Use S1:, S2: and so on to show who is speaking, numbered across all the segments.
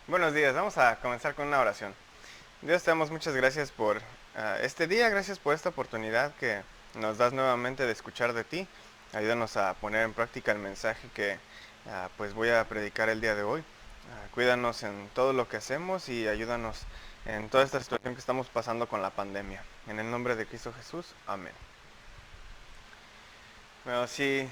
S1: Buenos días, vamos a comenzar con una oración. Dios, te damos muchas gracias por este día, gracias por esta oportunidad que nos das nuevamente de escuchar de ti. Ayúdanos a poner en práctica el mensaje que pues voy a predicar el día de hoy. Cuídanos en todo lo que hacemos y ayúdanos en toda esta situación que estamos pasando con la pandemia. En el nombre de Cristo Jesús, amén. Bueno, si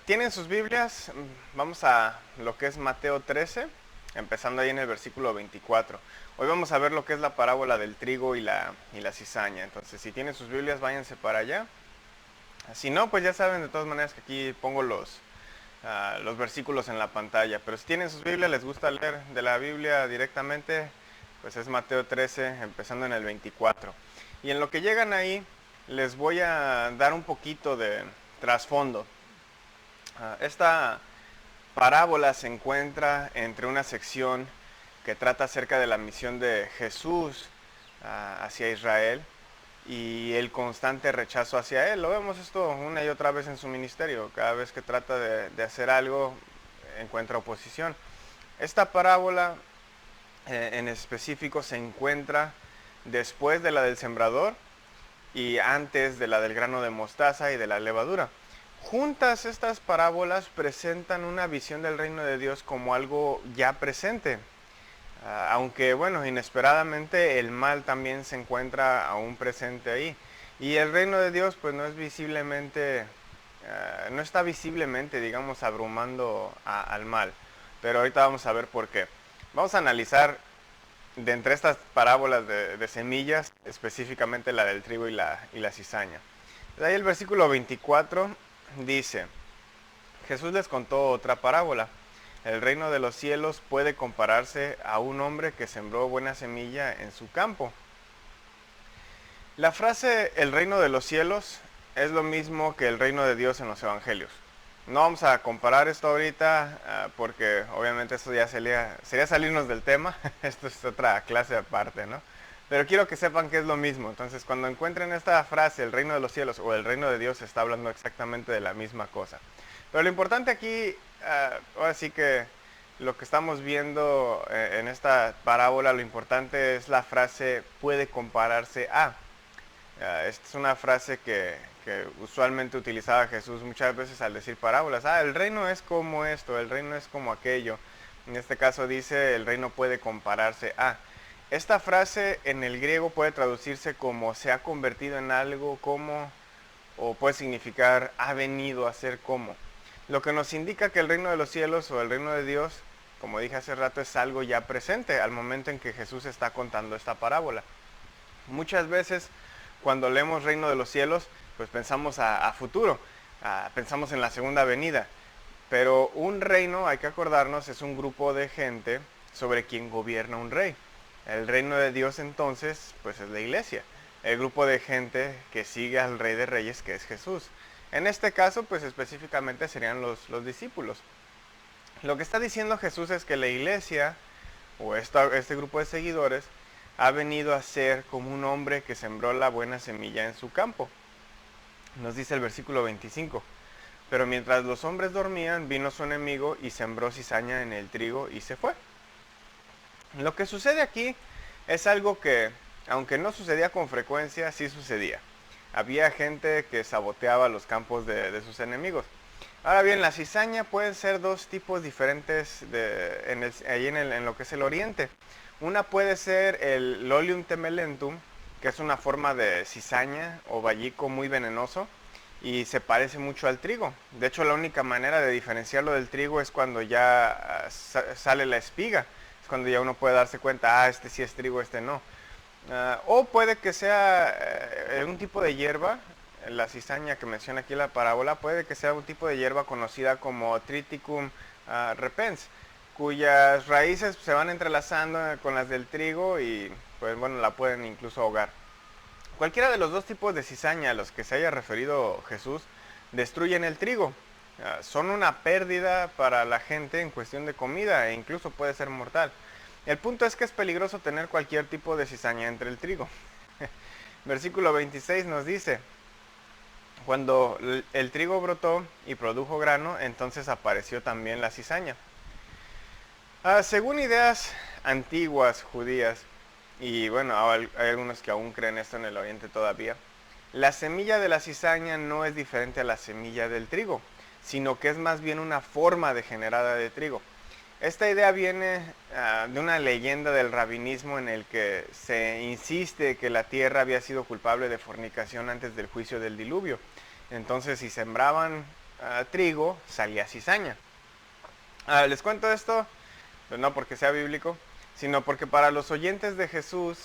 S1: tienen sus Biblias, vamos a lo que es Mateo 13, empezando ahí en el versículo 24. Hoy vamos a ver lo que es la parábola del trigo y la cizaña. Entonces, si tienen sus Biblias, váyanse para allá. Si no, pues ya saben de todas maneras que aquí pongo los versículos en la pantalla. Pero si tienen sus Biblias, les gusta leer de la Biblia directamente, pues es Mateo 13, empezando en el 24. Y en lo que llegan ahí, les voy a dar un poquito de trasfondo. Esta parábola se encuentra entre una sección que trata acerca de la misión de Jesús hacia Israel y el constante rechazo hacia él. Lo vemos esto una y otra vez en su ministerio. Cada vez que trata de hacer algo, encuentra oposición. Esta parábola en específico se encuentra después de la del sembrador y antes de la del grano de mostaza y de la levadura. Juntas estas parábolas presentan una visión del reino de Dios como algo ya presente. Aunque bueno, inesperadamente el mal también se encuentra aún presente ahí. Y el reino de Dios pues no es visiblemente, no está visiblemente, digamos, abrumando al mal. Pero ahorita vamos a ver por qué. Vamos a analizar de entre estas parábolas de semillas, específicamente la del trigo y la cizaña. De ahí el versículo 24 dice, Jesús les contó otra parábola. El reino de los cielos puede compararse a un hombre que sembró buena semilla en su campo. La frase el reino de los cielos es lo mismo que el reino de Dios en los evangelios. No vamos a comparar esto ahorita porque obviamente esto ya sería salirnos del tema. Esto es otra clase aparte, ¿no? Pero quiero que sepan que es lo mismo. Entonces, cuando encuentren esta frase, el reino de los cielos o el reino de Dios, está hablando exactamente de la misma cosa. Pero lo importante aquí, ahora sí que lo que estamos viendo en esta parábola, lo importante es la frase puede compararse a. Esta es una frase que usualmente utilizaba Jesús muchas veces al decir parábolas. El reino es como esto, el reino es como aquello. En este caso dice, el reino puede compararse a. Esta frase en el griego puede traducirse como se ha convertido en algo como, o puede significar ha venido a ser como. Lo que nos indica que el reino de los cielos o el reino de Dios, como dije hace rato, es algo ya presente al momento en que Jesús está contando esta parábola. Muchas veces cuando leemos reino de los cielos, pues pensamos a futuro, pensamos en la segunda venida. Pero un reino, hay que acordarnos, es un grupo de gente sobre quien gobierna un rey. El reino de Dios entonces, pues es la iglesia, el grupo de gente que sigue al Rey de Reyes, que es Jesús. En este caso, pues específicamente serían los discípulos. Lo que está diciendo Jesús es que la iglesia, o este grupo de seguidores, ha venido a ser como un hombre que sembró la buena semilla en su campo. Nos dice el versículo 25. Pero mientras los hombres dormían, vino su enemigo y sembró cizaña en el trigo y se fue. Lo que sucede aquí es algo que, aunque no sucedía con frecuencia, sí sucedía. Había gente que saboteaba los campos de sus enemigos. Ahora bien, la cizaña puede ser dos tipos diferentes ahí en lo que es el oriente. Una puede ser el Lolium temelentum, que es una forma de cizaña o vallico muy venenoso y se parece mucho al trigo. De hecho, la única manera de diferenciarlo del trigo es cuando ya sale la espiga. Es cuando ya uno puede darse cuenta, este sí es trigo, este no. O puede que sea un tipo de hierba, la cizaña que menciona aquí la parábola, puede que sea un tipo de hierba conocida como Triticum repens, cuyas raíces se van entrelazando con las del trigo y pues bueno, la pueden incluso ahogar. Cualquiera de los dos tipos de cizaña a los que se haya referido Jesús destruyen el trigo. Son una pérdida para la gente en cuestión de comida e incluso puede ser mortal. El punto es que es peligroso tener cualquier tipo de cizaña entre el trigo. Versículo 26 nos dice, cuando el trigo brotó y produjo grano, entonces apareció también la cizaña. Según ideas antiguas judías, y bueno, hay algunos que aún creen esto en el oriente todavía, la semilla de la cizaña no es diferente a la semilla del trigo, sino que es más bien una forma degenerada de trigo. Esta idea viene de una leyenda del rabinismo en el que se insiste que la tierra había sido culpable de fornicación antes del juicio del diluvio. Entonces, si sembraban trigo, salía cizaña. Les cuento esto, pero no porque sea bíblico, sino porque para los oyentes de Jesús,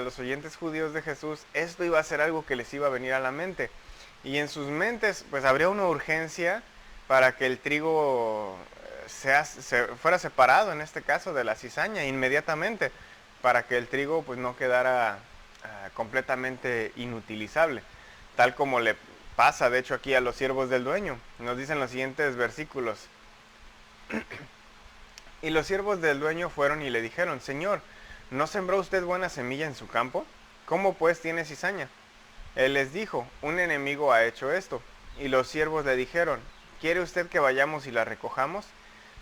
S1: los oyentes judíos de Jesús, esto iba a ser algo que les iba a venir a la mente. Y en sus mentes, pues habría una urgencia para que el trigo se fuera separado, en este caso, de la cizaña inmediatamente, para que el trigo pues no quedara completamente inutilizable, tal como le pasa de hecho aquí a los siervos del dueño. Nos dicen los siguientes versículos: y los siervos del dueño fueron y le dijeron: Señor, ¿no sembró usted buena semilla en su campo? ¿Cómo pues tiene cizaña? Él les dijo: un enemigo ha hecho esto. Y los siervos le dijeron: ¿quiere usted que vayamos y la recojamos?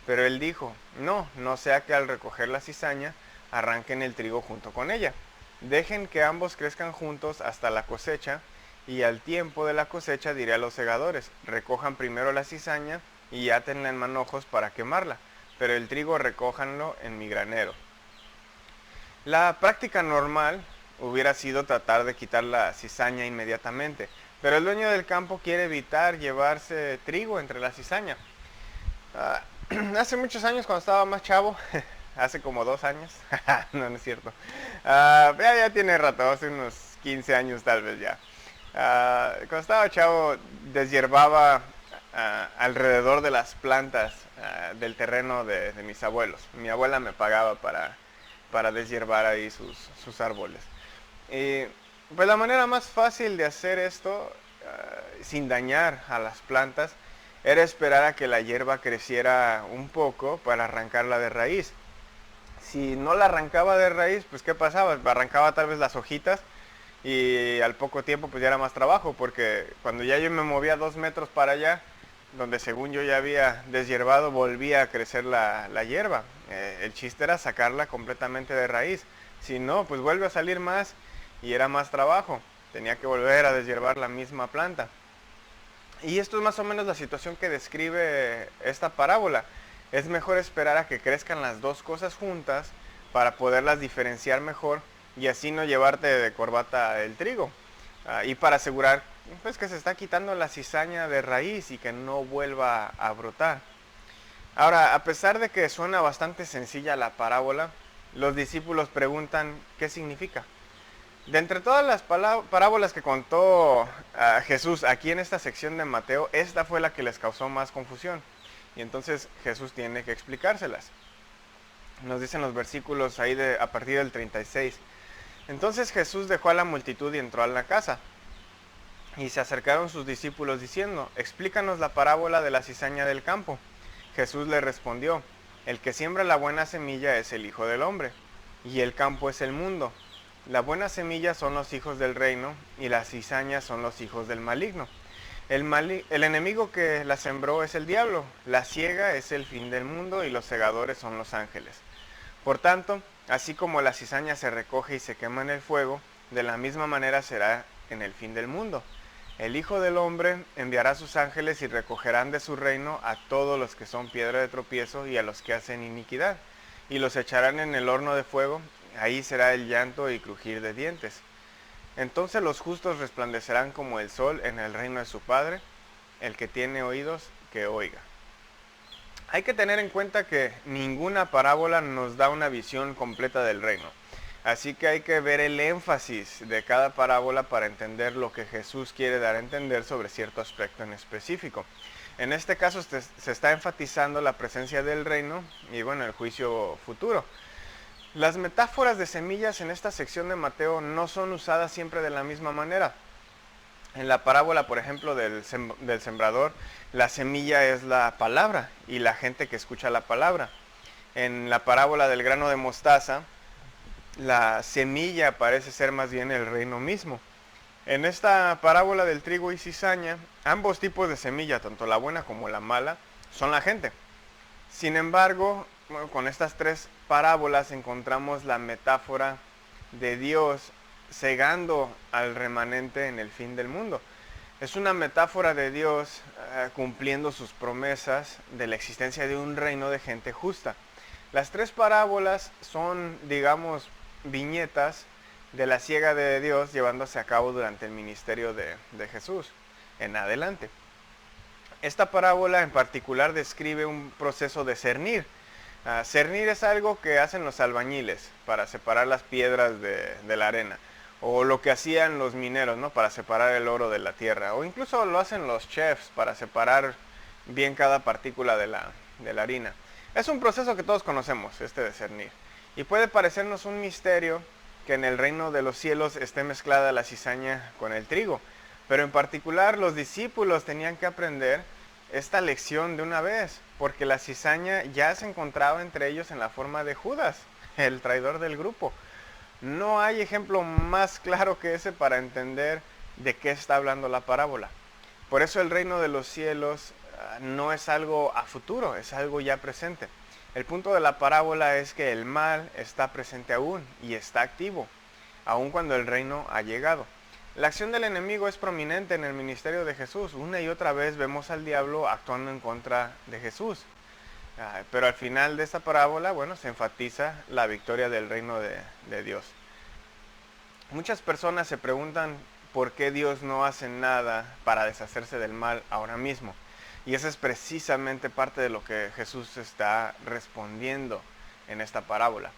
S1: Pero él dijo: no, no sea que al recoger la cizaña arranquen el trigo junto con ella. Dejen que ambos crezcan juntos hasta la cosecha, y al tiempo de la cosecha diré a los segadores: recojan primero la cizaña y átenla en manojos para quemarla, pero el trigo recójanlo en mi granero. La práctica normal hubiera sido tratar de quitar la cizaña inmediatamente, pero el dueño del campo quiere evitar llevarse trigo entre la cizaña. Ah, hace muchos años, cuando estaba más chavo, hace como 2 años, no, no es cierto, ya tiene rato, hace unos 15 años tal vez ya. Cuando estaba chavo, deshiervaba alrededor de las plantas del terreno de mis abuelos. Mi abuela me pagaba para deshiervar ahí sus árboles. Y pues la manera más fácil de hacer esto, sin dañar a las plantas, era esperar a que la hierba creciera un poco para arrancarla de raíz. Si no la arrancaba de raíz, pues ¿qué pasaba? Arrancaba tal vez las hojitas y al poco tiempo pues ya era más trabajo, porque cuando ya yo me movía 2 metros para allá, donde según yo ya había deshiervado, volvía a crecer la hierba. El chiste era sacarla completamente de raíz. Si no, pues vuelve a salir más y era más trabajo. Tenía que volver a deshiervar la misma planta. Y esto es más o menos la situación que describe esta parábola. Es mejor esperar a que crezcan las dos cosas juntas para poderlas diferenciar mejor y así no llevarte de corbata el trigo. Y para asegurar pues, que se está quitando la cizaña de raíz y que no vuelva a brotar. Ahora, a pesar de que suena bastante sencilla la parábola, los discípulos preguntan qué significa. De entre todas las parábolas que contó Jesús aquí en esta sección de Mateo, esta fue la que les causó más confusión. Y entonces Jesús tiene que explicárselas. Nos dicen los versículos ahí a partir del 36. Entonces Jesús dejó a la multitud y entró a la casa. Y se acercaron sus discípulos diciendo: explícanos la parábola de la cizaña del campo. Jesús le respondió: el que siembra la buena semilla es el Hijo del Hombre, y el campo es el mundo. La buena semilla son los hijos del reino, y las cizañas son los hijos del maligno. El enemigo que la sembró es el diablo, la siega es el fin del mundo, y los segadores son los ángeles. Por tanto, así como la cizaña se recoge y se quema en el fuego, de la misma manera será en el fin del mundo. El Hijo del Hombre enviará a sus ángeles y recogerán de su reino a todos los que son piedra de tropiezo y a los que hacen iniquidad, y los echarán en el horno de fuego. Ahí será el llanto y crujir de dientes. Entonces los justos resplandecerán como el sol en el reino de su Padre. El que tiene oídos, que oiga. Hay que tener en cuenta que ninguna parábola nos da una visión completa del reino. Así que hay que ver el énfasis de cada parábola para entender lo que Jesús quiere dar a entender sobre cierto aspecto en específico. En este caso se está enfatizando la presencia del reino y bueno, el juicio futuro. Las metáforas de semillas en esta sección de Mateo no son usadas siempre de la misma manera. En la parábola, por ejemplo, del sembrador, la semilla es la palabra y la gente que escucha la palabra. En la parábola del grano de mostaza, la semilla parece ser más bien el reino mismo. En esta parábola del trigo y cizaña, ambos tipos de semilla, tanto la buena como la mala, son la gente. Sin embargo, bueno, con estas tres parábolas encontramos la metáfora de Dios cegando al remanente en el fin del mundo. Es una metáfora de Dios cumpliendo sus promesas de la existencia de un reino de gente justa. Las tres parábolas son, digamos, viñetas de la siega de Dios llevándose a cabo durante el ministerio de Jesús en adelante. Esta parábola en particular describe un proceso de cernir. Cernir es algo que hacen los albañiles para separar las piedras de la arena, o lo que hacían los mineros, ¿no? Para separar el oro de la tierra, o incluso lo hacen los chefs para separar bien cada partícula de la harina. Es un proceso que todos conocemos, este de cernir, y puede parecernos un misterio que en el reino de los cielos esté mezclada la cizaña con el trigo, pero en particular los discípulos tenían que aprender esta lección de una vez, porque la cizaña ya se encontraba entre ellos en la forma de Judas, el traidor del grupo. No hay ejemplo más claro que ese para entender de qué está hablando la parábola. Por eso el reino de los cielos no es algo a futuro, es algo ya presente. El punto de la parábola es que el mal está presente aún y está activo, aun cuando el reino ha llegado. La acción del enemigo es prominente en el ministerio de Jesús. Una y otra vez vemos al diablo actuando en contra de Jesús. Pero al final de esta parábola, bueno, se enfatiza la victoria del reino de Dios. Muchas personas se preguntan por qué Dios no hace nada para deshacerse del mal ahora mismo. Y esa es precisamente parte de lo que Jesús está respondiendo en esta parábola.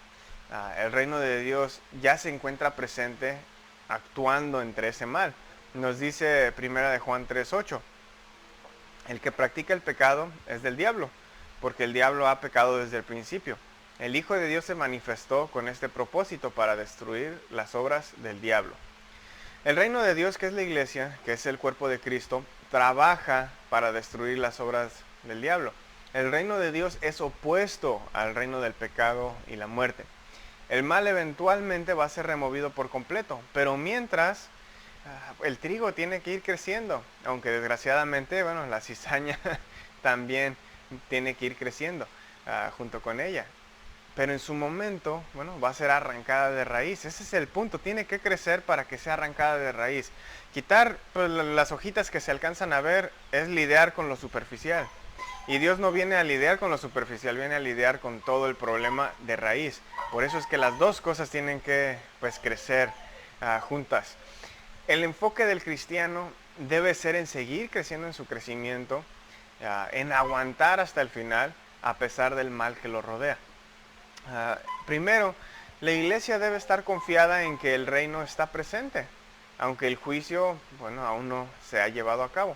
S1: El reino de Dios ya se encuentra presente actuando entre ese mal. Nos dice 1 de Juan 3:8, el que practica el pecado es del diablo, porque el diablo ha pecado desde el principio. El Hijo de Dios se manifestó con este propósito para destruir las obras del diablo. El reino de Dios, que es la iglesia, que es el cuerpo de Cristo, trabaja para destruir las obras del diablo. El reino de Dios es opuesto al reino del pecado y la muerte. El mal eventualmente va a ser removido por completo, pero mientras el trigo tiene que ir creciendo, aunque desgraciadamente, bueno, la cizaña también tiene que ir creciendo junto con ella. Pero en su momento, bueno, va a ser arrancada de raíz. Ese es el punto, tiene que crecer para que sea arrancada de raíz. Quitar pues, las hojitas que se alcanzan a ver es lidiar con lo superficial. Y Dios no viene a lidiar con lo superficial, viene a lidiar con todo el problema de raíz. Por eso es que las dos cosas tienen que pues, crecer juntas. El enfoque del cristiano debe ser en seguir creciendo en su crecimiento, en aguantar hasta el final, a pesar del mal que lo rodea. Primero, la iglesia debe estar confiada en que el reino está presente, aunque el juicio, bueno, aún no se ha llevado a cabo.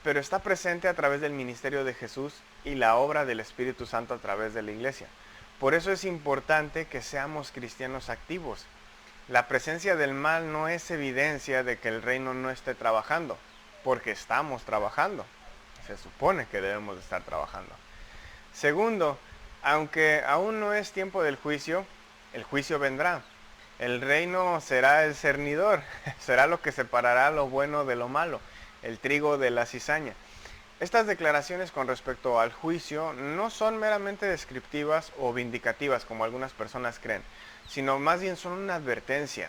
S1: Pero está presente a través del ministerio de Jesús y la obra del Espíritu Santo a través de la iglesia. Por eso es importante que seamos cristianos activos. La presencia del mal no es evidencia de que el reino no esté trabajando, porque estamos trabajando. Se supone que debemos de estar trabajando. Segundo, aunque aún no es tiempo del juicio, el juicio vendrá. El reino será el cernidor, será lo que separará lo bueno de lo malo, el trigo de la cizaña. Estas declaraciones con respecto al juicio no son meramente descriptivas o vindicativas como algunas personas creen, sino más bien son una advertencia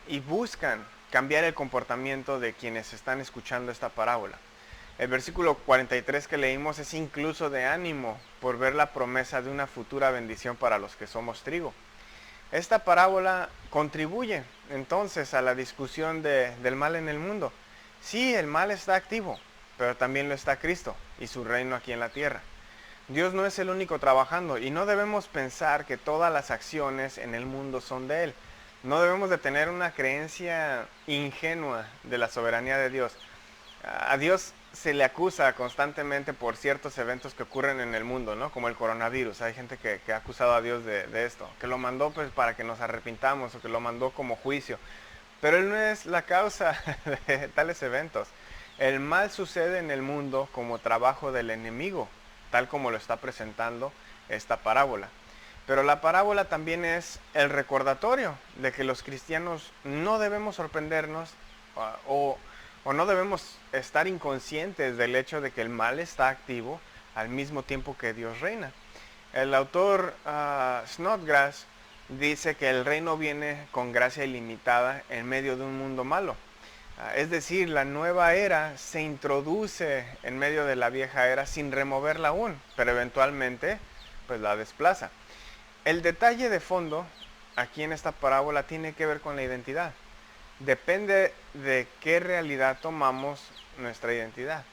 S1: y buscan cambiar el comportamiento de quienes están escuchando esta parábola. El versículo 43 que leímos es incluso de ánimo por ver la promesa de una futura bendición para los que somos trigo. Esta parábola contribuye entonces a la discusión del mal en el mundo. Sí, el mal está activo, pero también lo está Cristo y su reino aquí en la tierra. Dios no es el único trabajando y no debemos pensar que todas las acciones en el mundo son de Él. No debemos de tener una creencia ingenua de la soberanía de Dios. A Dios se le acusa constantemente por ciertos eventos que ocurren en el mundo, ¿no? Como el coronavirus. Hay gente que ha acusado a Dios de esto, que lo mandó pues para que nos arrepintamos o que lo mandó como juicio. Pero Él no es la causa de tales eventos. El mal sucede en el mundo como trabajo del enemigo, tal como lo está presentando esta parábola. Pero la parábola también es el recordatorio de que los cristianos no debemos sorprendernos o no debemos estar inconscientes del hecho de que el mal está activo, al mismo tiempo que Dios reina. El autor Snodgrass dice que el reino viene con gracia ilimitada en medio de un mundo malo. Es decir, la nueva era se introduce en medio de la vieja era sin removerla aún, pero eventualmente pues la desplaza. El detalle de fondo aquí en esta parábola tiene que ver con la identidad. Depende de qué realidad tomamos nuestra identidad.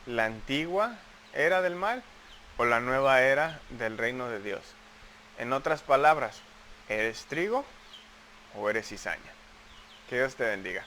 S1: La antigua era del mal o la nueva era del reino de Dios. En otras palabras, ¿eres trigo o eres cizaña? Que Dios te bendiga.